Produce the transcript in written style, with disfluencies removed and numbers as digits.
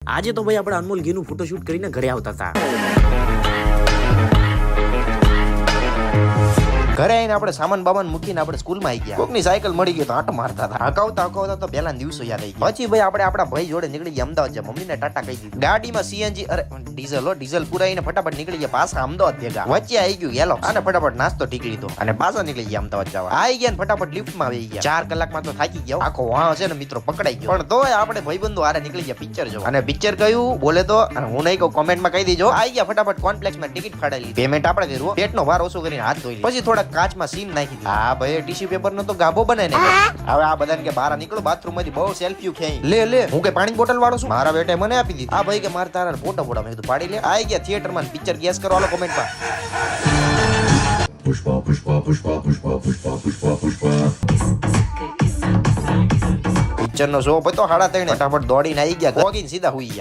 આજે તો ભાઈ આપણે અનમોલ ઘીનું ફોટોશૂટ કરીને ઘરે આવતા હતા. ઘરે આવીને આપણે સામાન બામાન મૂકીને આપણે સ્કૂલમાં આવી ગયા. કોકની સાયકલ મળી ગઈ તો આટો મારતા હતા. હકાવતા તો પહેલા દિવસો યાદ આવી ગયા. પછી ભાઈ આપણે આપણા ભાઈ જોડે નીકળી ગયા અમદાવાદ. છે મમ્મીને ટાટા કહી દીધું. ગાડીમાં સીએનજી અરે ડીઝલ પુરાઈને ફટાફટ નીકળી ગયા પાછા અમદાવાદ ભેગા. વચ્ચે આવી ગયું યેલો અને ફટાફટ નાસ્તો ઠીક લીધો અને પાછા નીકળી ગયા અમદાવાદ જવા. આવી ગયા ને ફટાફટ લિફ્ટમાં આવી ગયા. 4 કલાકમાં તો થાકી ગયા. આખો વાહ છે ને મિત્રો પકડાઈ ગયો. પણ તોય આપણે ભાઈબંધો હારે નીકળી ગયા પિક્ચર જોવા. અને પિક્ચર કયું બોલે તો અને હું નહીં કહું કોમેન્ટમાં કહી દેજો. આવી ગયા ફટાફટ કોમ્પ્લેક્સમાં ટિકિટ ફાડાવી. પેમેન્ટ આપણે કર્યું. પેટનો ભાર ઓછો કરીને હાથ ધોઈ પછી થોડા કાચમાં સીમ નાખી. હા ભાઈ ટીશ્યુ પેપર નો તો ગાભો બનાય ને. હવે આ બધાને કે બહાર નીકળો બાથરૂમ માંથી બહુ સેલ્ફી ખેંચી લે હું કે પાણી બોટલ વાળો છું. મારા બેટે મને આપી દીધી. આ ભાઈ કે માર તારા ફોટો મેં કીધું પાડી લે. આવી ગયા થિયેટર માં પિક્ચર ગેસ કરો હાલો કોમેન્ટમાં. પુષ્પા પુષ્પા પુષ્પા પુષ્પા પુષ્પા પુષ્પા પુષ્પા પિક્ચર નો શો પતો 3:30 ફટાફટ દોડીને આવી ગયા. ગોગીને સીધા હુઈ ગયા.